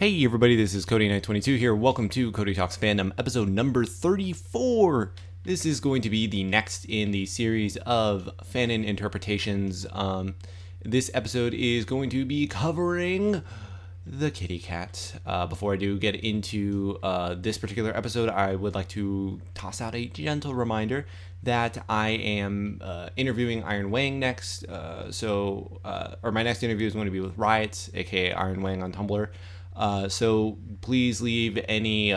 Hey everybody, this is Cody 922 here. Welcome to Cody Talks Fandom, episode number 34. This is going to be the next in the series of Fanon Interpretations. This episode is going to be covering the kitty cat. Before I do get into this particular episode, I would like to toss out a gentle reminder that I am interviewing Iron Wang next. Or my next interview is going to be with Riot, aka Iron Wang on Tumblr. So please leave any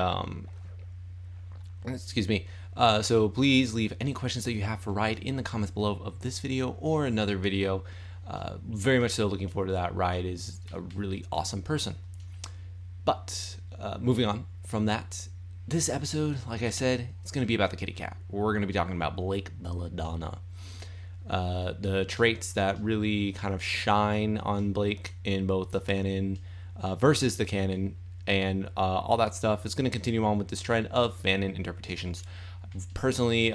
please leave any questions that you have for Riot in the comments below of this video or another video. Very much so looking forward to that. Riot is a really awesome person. But moving on from that, this episode, like I said, it's going to be about the kitty cat. We're going to be talking about Blake Belladonna. The traits that really kind of shine on Blake in both the Fanon versus the canon and all that stuff is going to continue on with this trend of Fanon interpretations. Personally,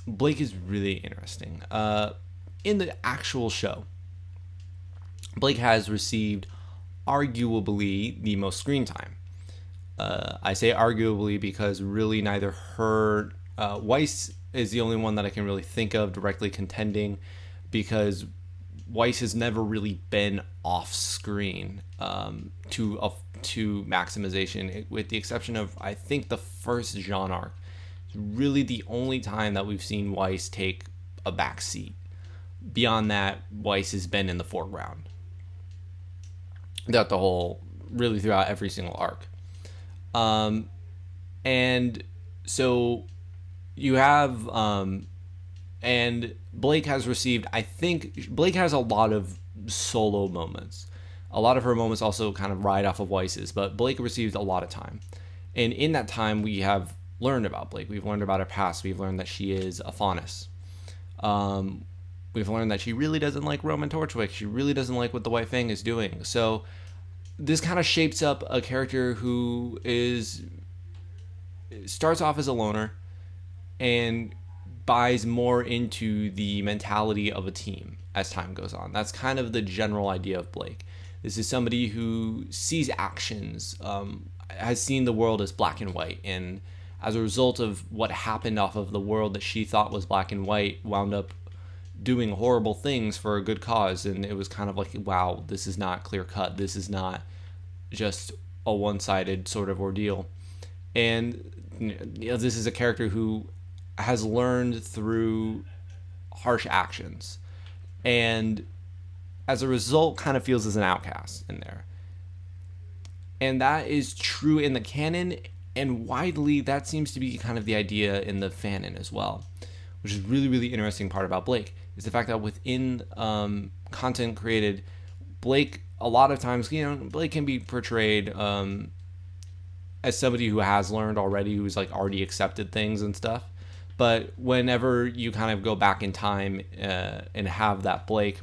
Blake is really interesting. In the actual show, Blake has received arguably the most screen time. I say arguably because really neither her, Weiss is the only one that I can really think of directly contending, because Weiss has never really been off screen to maximization, with the exception of, I think, the first Jean arc. It's really the only time that we've seen Weiss take a back seat. Beyond that, Weiss has been in the foreground throughout every single arc. And so you have and Blake has received, I think Blake has a lot of solo moments. A lot of her moments also kind of ride off of Weiss's, but Blake received a lot of time. And in that time, we have learned about Blake. We've learned about her past. We've learned that she is a faunus. We've learned that she really doesn't like Roman Torchwick. She really doesn't like what the White Fang is doing. So this kind of shapes up a character who starts off as a loner and buys more into the mentality of a team as time goes on. That's kind of the general idea of Blake. This is somebody who sees actions, has seen the world as black and white, and as a result of what happened off of the world that she thought was black and white, wound up doing horrible things for a good cause. And it was kind of like, wow, this is not clear cut. This is not just a one-sided sort of ordeal. And this is a character who has learned through harsh actions, and as a result kind of feels as an outcast in there. And that is true in the canon, and widely that seems to be kind of the idea in the Fanon as well, which is really, really interesting part about Blake, is the fact that within content created, Blake, a lot of times, Blake can be portrayed as somebody who has learned already, who's like already accepted things and stuff. But whenever you kind of go back in time and have that Blake,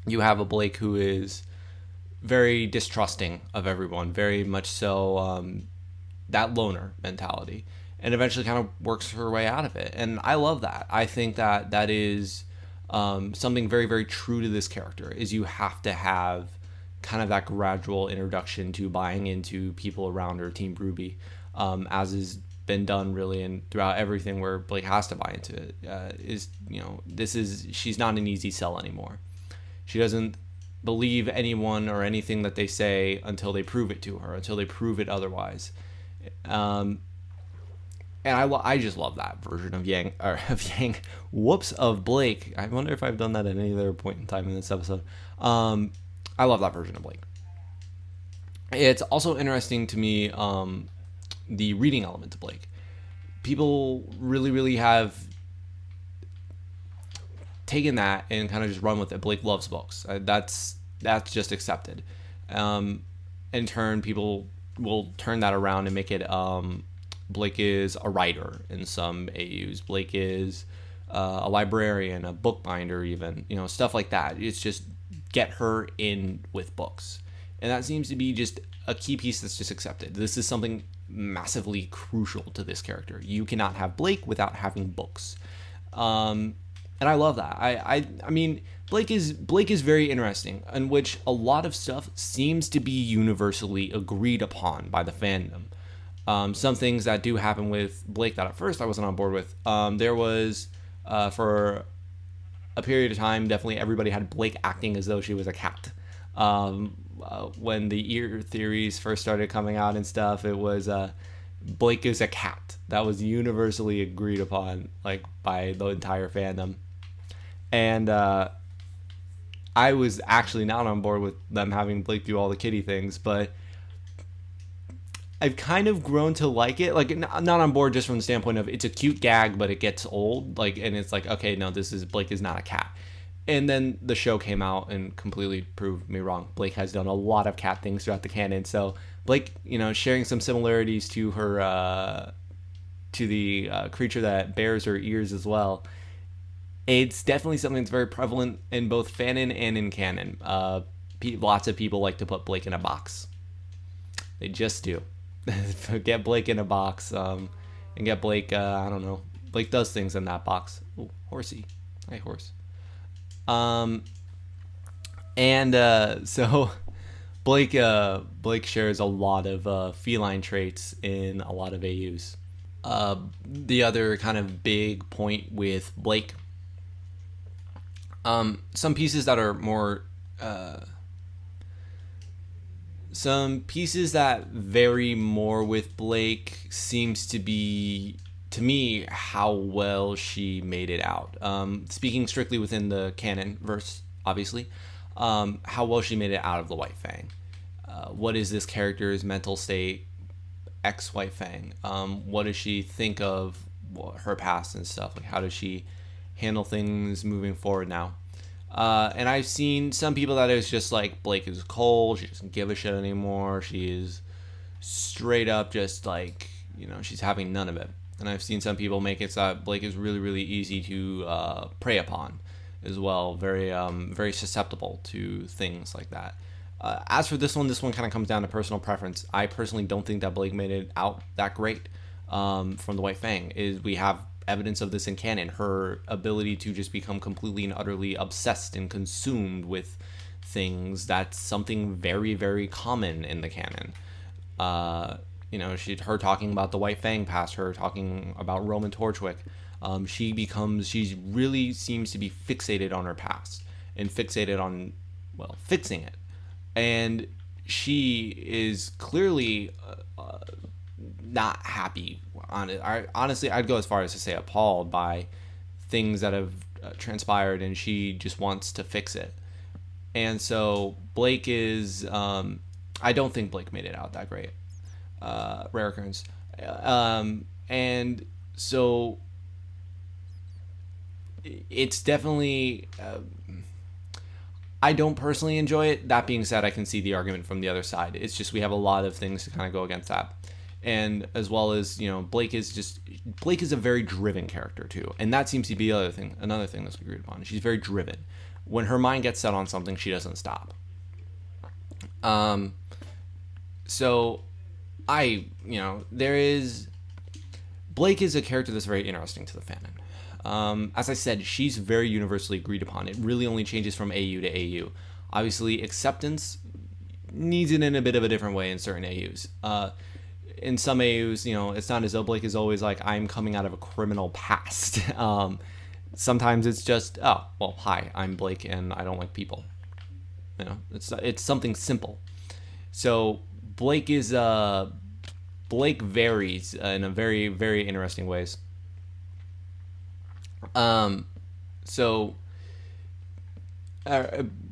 you have a Blake who is very distrusting of everyone, very much so that loner mentality, and eventually kind of works her way out of it. And I love that. I think that is something very, very true to this character, is you have to have kind of that gradual introduction to buying into people around her, Team RWBY, as is been done really and throughout everything where Blake has to buy into it. She's not an easy sell anymore. She doesn't believe anyone or anything that they say until they prove it to her, until they prove it otherwise. And I just love that version of Blake. I wonder if I've done that at any other point in time in this episode. I love that version of Blake. It's also interesting to me, the reading element to Blake. People really, really have taken that and kind of just run with it. Blake loves books. That's just accepted. In turn, people will turn that around and make it Blake is a writer in some AUs. Blake is a librarian, a bookbinder, even, stuff like that. It's just get her in with books. And that seems to be just a key piece that's just accepted. This is something massively crucial to this character. You cannot have Blake without having books. And I love that. I mean, Blake is very interesting, in which a lot of stuff seems to be universally agreed upon by the fandom. Some things that do happen with Blake that at first I wasn't on board with. There was for a period of time, definitely everybody had Blake acting as though she was a cat. When the ear theories first started coming out and stuff, it was Blake is a cat. That was universally agreed upon, like, by the entire fandom. And I was actually not on board with them having Blake do all the kitty things, but I've kind of grown to like it. Like, not on board just from the standpoint of it's a cute gag, but it gets old. Like, and it's like, okay, no, Blake is not a cat. And then the show came out and completely proved me wrong. Blake has done a lot of cat things throughout the canon. So Blake, sharing some similarities to her, to the creature that bears her ears as well. It's definitely something that's very prevalent in both Fanon and in canon. Lots of people like to put Blake in a box. They just do. Get Blake in a box, and get Blake, I don't know. Blake does things in that box. Ooh, horsey. Hi, horse. So Blake shares a lot of feline traits in a lot of AUs. The other kind of big point with Blake, some pieces that are more some pieces that vary more with Blake seems to be, to me, how well she made it out. Speaking strictly within the canon verse, obviously, how well she made it out of the White Fang. What is this character's mental state, ex-White Fang? What does she think of her past and stuff? Like, how does she handle things moving forward now? And I've seen some people that is just like, Blake is cold, she doesn't give a shit anymore, she is straight up just like, she's having none of it. And I've seen some people make it so that Blake is really, really easy to prey upon as well, very very susceptible to things like that. As for this one kind of comes down to personal preference. I personally don't think that Blake made it out that great from the White Fang. We have evidence of this in canon, her ability to just become completely and utterly obsessed and consumed with things. That's something very, very common in the canon. Her talking about the White Fang past, her talking about Roman Torchwick, she really seems to be fixated on her past and fixated on, fixing it. And she is clearly not happy on it. Honestly, I'd go as far as to say appalled by things that have transpired, and she just wants to fix it. And so Blake is, I don't think Blake made it out that great. Rare occurrence. And so it's definitely, I don't personally enjoy it. That being said, I can see the argument from the other side. It's just we have a lot of things to kind of go against that. And as well as, Blake is a very driven character too. And that seems to be another thing that's agreed upon. She's very driven. When her mind gets set on something, she doesn't stop. So Blake is a character that's very interesting to the fanon. As I said, she's very universally agreed upon. It really only changes from AU to AU. Obviously, acceptance needs it in a bit of a different way in certain AUs. In some AUs, it's not as though Blake is always like, I'm coming out of a criminal past. Sometimes it's just, hi, I'm Blake and I don't like people. It's something simple. So Blake varies in a very, very interesting ways.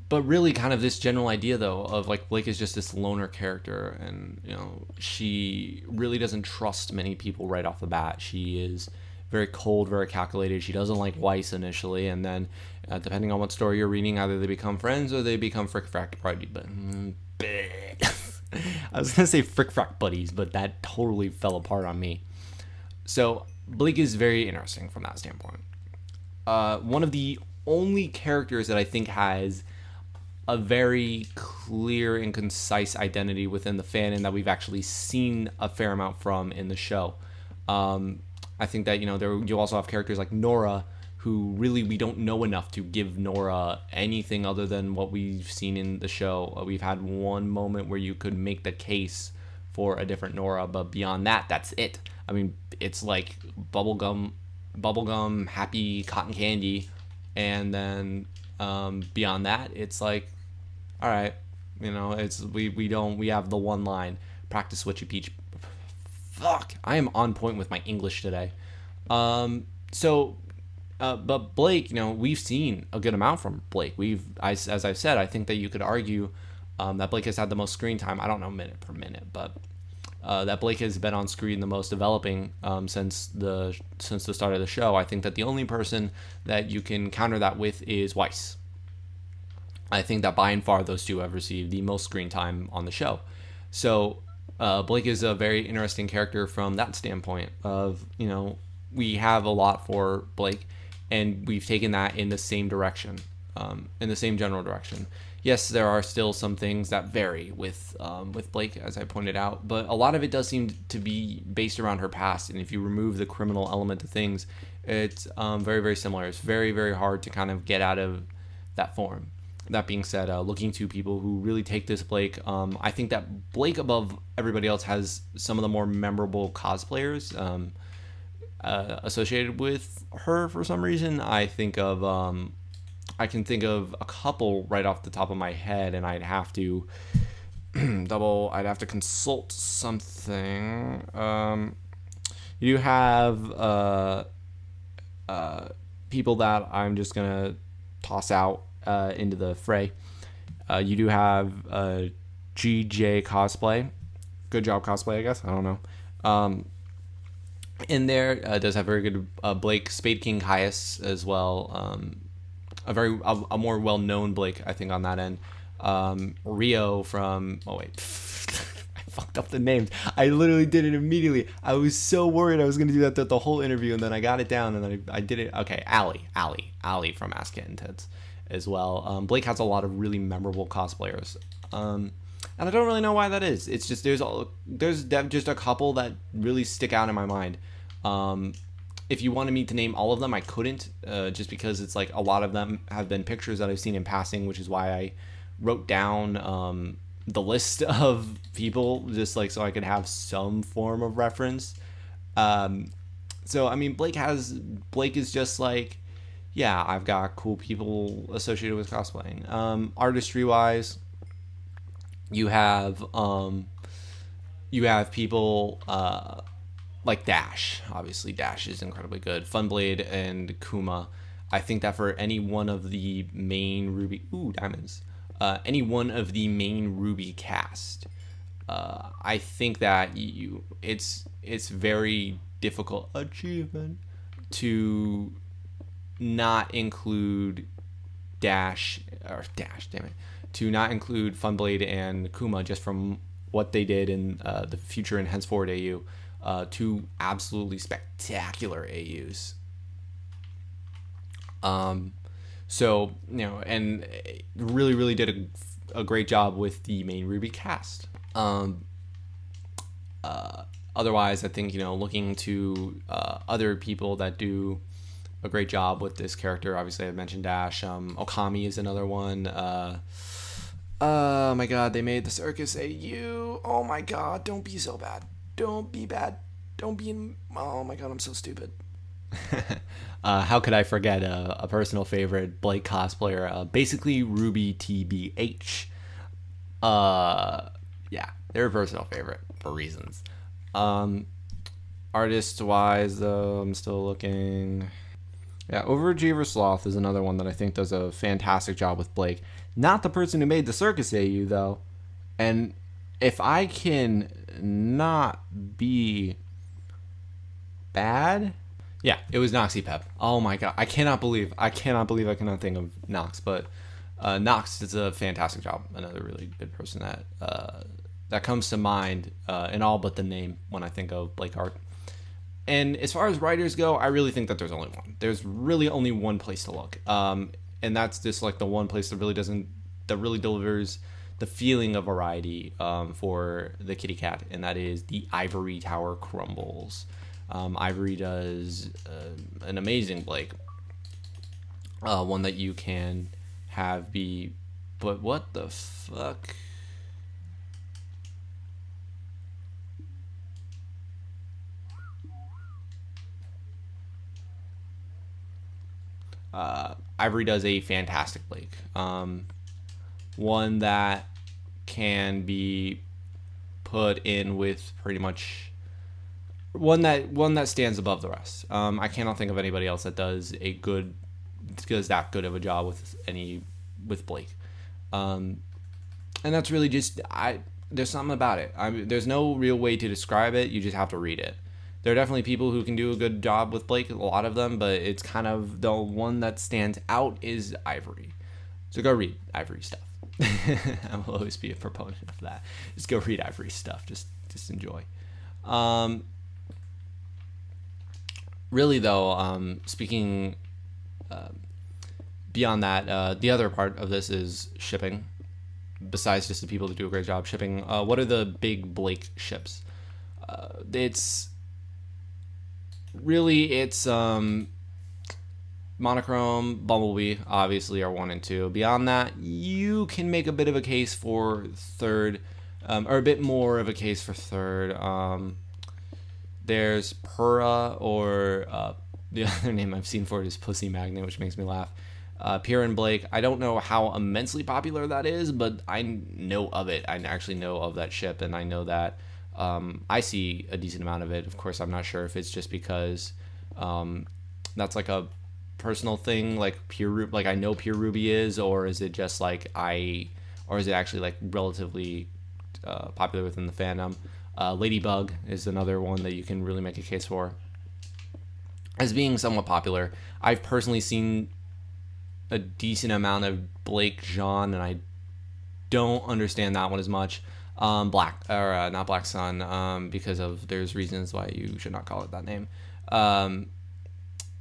But really kind of this general idea though of like Blake is just this loner character, and she really doesn't trust many people right off the bat. She is very cold, very calculated. She doesn't like Weiss initially, and then depending on what story you're reading, either they become friends or they become frick-frack buddies. But I was gonna say frick-frack buddies, but that totally fell apart on me. So Blake is very interesting from that standpoint. One of the only characters that I think has a very clear and concise identity within the fanon that we've actually seen a fair amount from in the show. I think that, you also have characters like Nora, who really we don't know enough to give Nora anything other than what we've seen in the show. We've had one moment where you could make the case for a different Nora, but beyond that, that's it. I mean, it's like bubblegum, happy cotton candy, and then beyond that, it's like, all right, it's we have the one line, practice what you teach. Fuck, I am on point with my English today. But Blake, we've seen a good amount from Blake. As I've said, I think that you could argue that Blake has had the most screen time. I don't know minute per minute, but that Blake has been on screen the most developing since the start of the show. I think that the only person that you can counter that with is Weiss. I think that by and far those two have received the most screen time on the show. So Blake is a very interesting character from that standpoint of, we have a lot for Blake, and we've taken that in the same direction, in the same general direction. Yes, there are still some things that vary with Blake, as I pointed out, but a lot of it does seem to be based around her past. And if you remove the criminal element of things, it's very, very similar. It's very, very hard to kind of get out of that form. That being said, looking to people who really take this Blake, I think that Blake, above everybody else, has some of the more memorable cosplayers associated with her for some reason. I can think of a couple right off the top of my head, and I'd have to I'd have to consult something. You have people that I'm just gonna toss out into the fray. You do have GJ cosplay, good job cosplay, I guess. I don't know. In there does have very good Blake Spade King Caius as well. A more well-known Blake, I think, on that end. Rio from... Oh, wait. I fucked up the names. I literally did it immediately. I was so worried I was going to do that throughout the whole interview, and then I got it down, and then I did it. Okay, Allie from Ask It and Tits as well. Blake has a lot of really memorable cosplayers. And I don't really know why that is. It's just there's just a couple that really stick out in my mind. If you wanted me to name all of them, I couldn't, just because it's like a lot of them have been pictures that I've seen in passing, which is why I wrote down the list of people, just like so I could have some form of reference. So I mean, Blake is just like, yeah, I've got cool people associated with cosplaying. Artistry wise, you have people like Dash. Obviously, Dash is incredibly good. Funblade and Kuma. I think that for any one of the main RWBY... diamonds. Any one of the main RWBY cast, I think that it's very difficult achievement to not include to not include Funblade and Kuma, just from what they did in the future and henceforward AU. Two absolutely spectacular AUs. So, and really, really did a great job with the main RWBY cast. Otherwise, I think, looking to other people that do a great job with this character. Obviously, I mentioned Dash. Okami is another one. Oh my god, they made the Circus AU. Oh my god, don't be so bad. Don't be bad. Don't be in... Oh my god, I'm so stupid. How could I forget a personal favorite Blake cosplayer? Basically, RWBY TBH. Yeah, they're a personal favorite for reasons. Artist-wise, though, I'm still looking... Yeah, Overachiever Sloth is another one that I think does a fantastic job with Blake. Not the person who made the Circus AU, though. And if I can not be bad... Yeah, it was Noxie Pep. Oh my god, I cannot believe I cannot think of Nox, but Nox does a fantastic job. Another really good person that comes to mind in all but the name when I think of Blake art. And as far as writers go, I really think that there's only one. There's really only one place to look, and that's just like the one place that really delivers the feeling of variety for the kitty cat, and that is the Ivory Tower Crumbles. Ivory does an amazing Blake. one that you can have be. But what the fuck? RWBY does a fantastic Blake. One that can be put in with pretty much one that stands above the rest. I cannot think of anybody else that does that good of a job with Blake. And that's really just there's something about it. There's no real way to describe it. You just have to read it. There are definitely people who can do a good job with Blake, a lot of them, but it's kind of the one that stands out is RWBY. So go read RWBY stuff. I will always be a proponent of that. Just go read RWBY stuff. Just enjoy. Really though, speaking beyond that, the other part of this is shipping. Besides just the people that do a great job shipping, what are the big Blake ships? It's Monochrome, Bumblebee, obviously are 1 and 2. Beyond that, you can make a bit of a case for third, or a bit more of a case for third. There's Pura, or the other name I've seen for it is Pussy Magnet, which makes me laugh. Pierre and Blake, I don't know how immensely popular that is, but I know of it. I actually know of that ship, and I know that I see a decent amount of it. Of course, I'm not sure if it's just because that's like a personal thing, like like I know Pure Ruby is, or is it just like or is it actually like relatively popular within the fandom? Ladybug is another one that you can really make a case for as being somewhat popular. I've personally seen a decent amount of Blake Jean, and I don't understand that one as much. Not Black Sun, because there's reasons why you should not call it that name.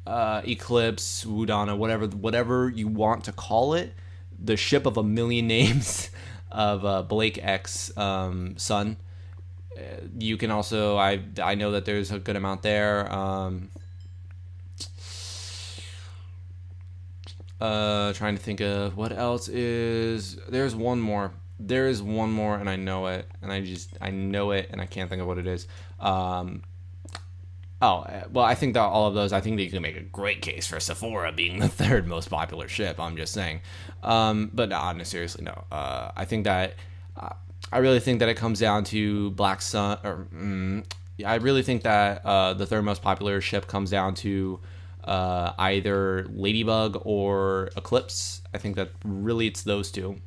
Eclipse, Wudana, whatever you want to call it, the ship of a million names of Blake X Sun. You can also, I know that there's a good amount there. Trying to think of what else is. There's one more, and I know it, and I know it, and I can't think of what it is. I think that all of those, I think that you can make a great case for Sephora being the third most popular ship. I'm just saying, but no, seriously, no. I think that I really think that it comes down to Black Sun, I really think that the third most popular ship comes down to either Ladybug or Eclipse. I think that really it's those two.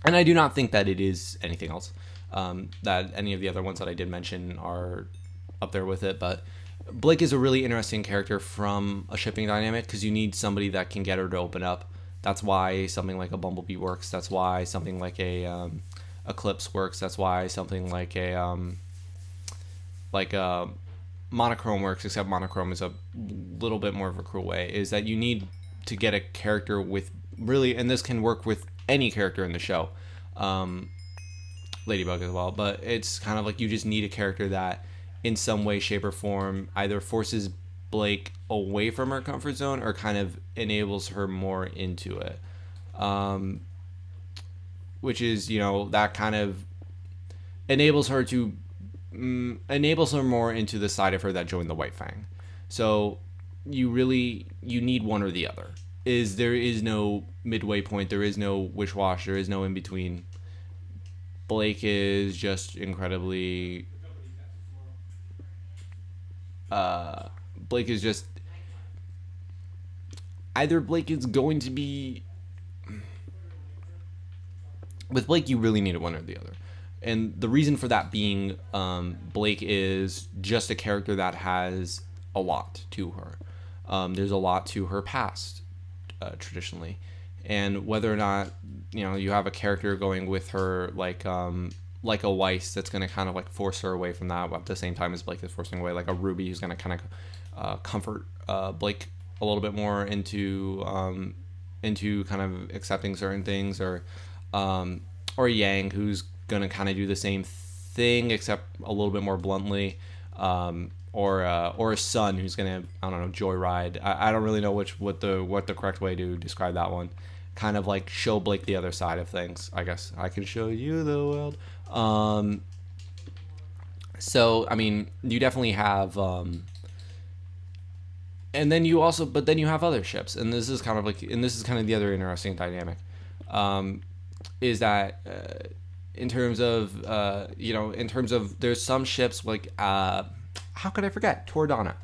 And I do not think that it is anything else. That any of the other ones that I did mention are up there with it. But Blake is a really interesting character from a shipping dynamic because you need somebody that can get her to open up. That's why something like a Bumblebee works. That's why something like a Eclipse works. That's why something like a Monochrome works, except Monochrome is a little bit more of a cruel way, is that you need to get a character with really, and this can work with any character in the show, Ladybug as well, but it's kind of like you just need a character that in some way, shape, or form either forces Blake away from her comfort zone or kind of enables her more into it, which is, that kind of enables her more into the side of her that joined the White Fang. So you need one or the other. There is no midway point. There is no wish-wash. There is no in between. Blake is just incredibly. Blake is just. Either Blake is going to be. With Blake, you really need one or the other. And the reason for that being, Blake is just a character that has a lot to her. There's a lot to her past, traditionally. And whether or not, you have a character going with her like a Weiss that's going to kind of like force her away from that at the same time as Blake is forcing away, like a RWBY who's going to kind of comfort Blake a little bit more into kind of accepting certain things, or Yang, who's going to kind of do the same thing except a little bit more bluntly, or a son who's gonna, I don't know, joyride. I don't really know what the correct way to describe that one. Kind of like show Blake the other side of things. I guess I can show you the world. So I mean, you definitely have, and then you also, but then you have other ships, and this is kind of the other interesting dynamic, is that in terms of there's some ships like how could I forget Toradana,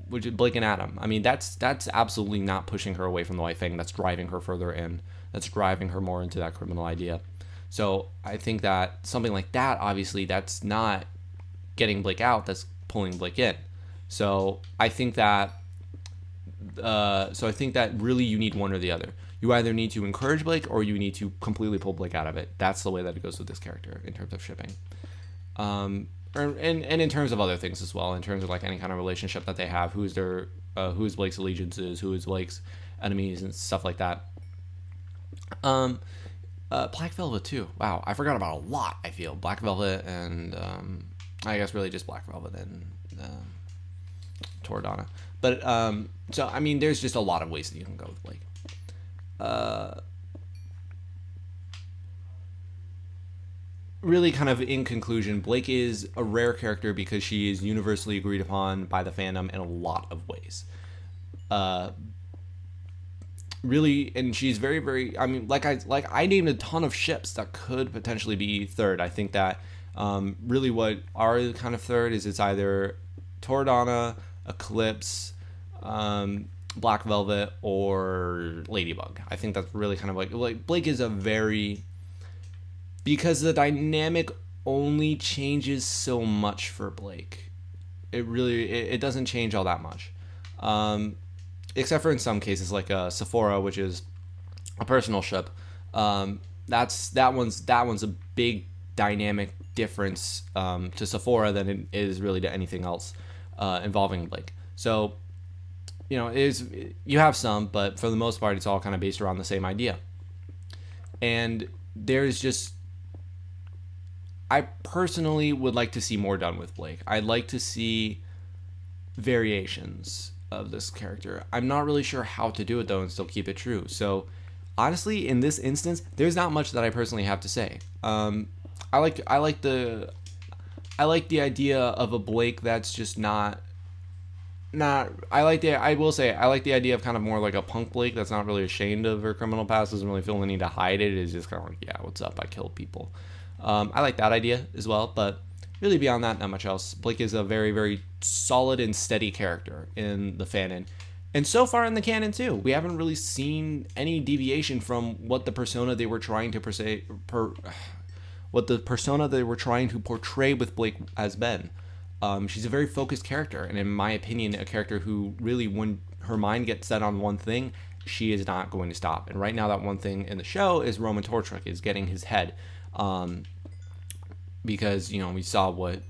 which is Blake and Adam. I mean, that's absolutely not pushing her away from the White Fang. That's driving her further in. That's driving her more into that criminal idea. So I think that something like that, obviously, that's not getting Blake out. That's pulling Blake in. So I think that really you need one or the other. You either need to encourage Blake or you need to completely pull Blake out of it. That's the way that it goes with this character in terms of shipping. And in terms of other things as well, in terms of like any kind of relationship that they have, who is Blake's allegiances, who is Blake's enemies, and stuff like that. Black Velvet too. Wow, I forgot about a lot. I feel Black Velvet and I guess really just Black Velvet and Toradana. But so I mean, there's just a lot of ways that you can go with Blake. Really, kind of in conclusion, Blake is a rare character because she is universally agreed upon by the fandom in a lot of ways. Really, and she's very, very. I mean, like I named a ton of ships that could potentially be third. I think that really what are kind of third is it's either Toradana, Eclipse, Black Velvet, or Ladybug. I think that's really kind of like Blake is a very, because the dynamic only changes so much for Blake. It doesn't change all that much. Except for in some cases like Sephora, which is a personal ship. That one's a big dynamic difference to Sephora than it is really to anything else involving Blake. So, you have some, but for the most part, it's all kind of based around the same idea. And there's just, I personally would like to see more done with Blake. I'd like to see variations of this character. I'm not really sure how to do it though and still keep it true. So honestly, in this instance, there's not much that I personally have to say. I like the idea of a Blake that's just not I like the idea of kind of more like a punk Blake that's not really ashamed of her criminal past, doesn't really feel the need to hide it. It's just kind of like, yeah, what's up? I killed people. I like that idea as well, but really beyond that, not much else. Blake is a very, very solid and steady character in the fanon. And so far in the canon too, we haven't really seen any deviation from what the persona they were trying to portray with Blake has been. She's a very focused character, and in my opinion, a character who really, when her mind gets set on one thing, she is not going to stop. And right now, that one thing in the show is Roman Torchwick is getting his head. Because, we saw what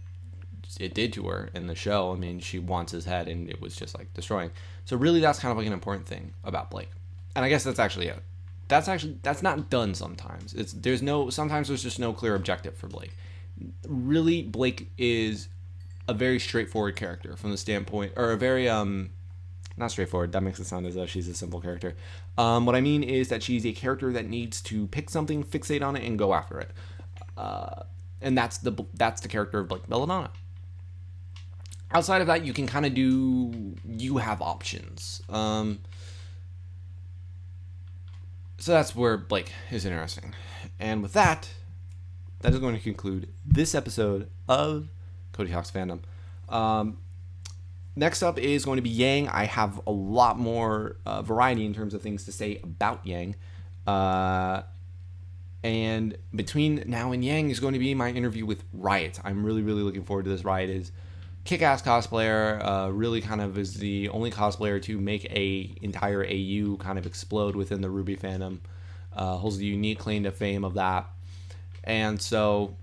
it did to her in the show. I mean, she wants his head, and it was just like destroying. So really, that's kind of like an important thing about Blake. And I guess that's actually it. That's not done sometimes. Sometimes there's just no clear objective for Blake. Really, Blake is a very straightforward character from the standpoint, or a very, not straightforward, that makes it sound as though she's a simple character. What I mean is that she's a character that needs to pick something, fixate on it, and go after it. And that's the character of Blake Belladonna. Outside of that, you can kind of you have options. So that's where Blake is interesting. And with that is going to conclude this episode of Cody Talks Fandom. Next up is going to be Yang. I have a lot more variety in terms of things to say about Yang. And between now and Yang is going to be my interview with Riot. I'm really, really looking forward to this. Riot is kick-ass cosplayer, really kind of is the only cosplayer to make a entire AU kind of explode within the RWBY fandom. Holds the unique claim to fame of that. And so,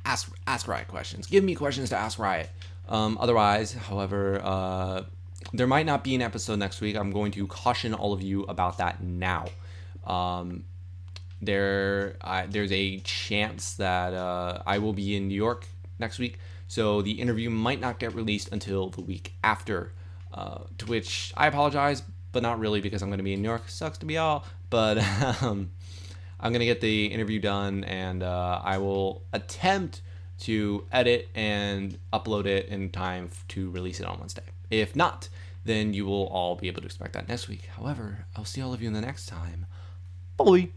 ask Riot questions. Give me questions to ask Riot. Otherwise, however, there might not be an episode next week. I'm going to caution all of you about that now. There's a chance that I will be in New York next week. So the interview might not get released until the week after, to which I apologize, but not really, because I'm going to be in New York. Sucks to be y'all, but I'm going to get the interview done, and I will attempt to edit and upload it in time to release it on Wednesday. If not, then you will all be able to expect that next week. However, I'll see all of you in the next time. Bye.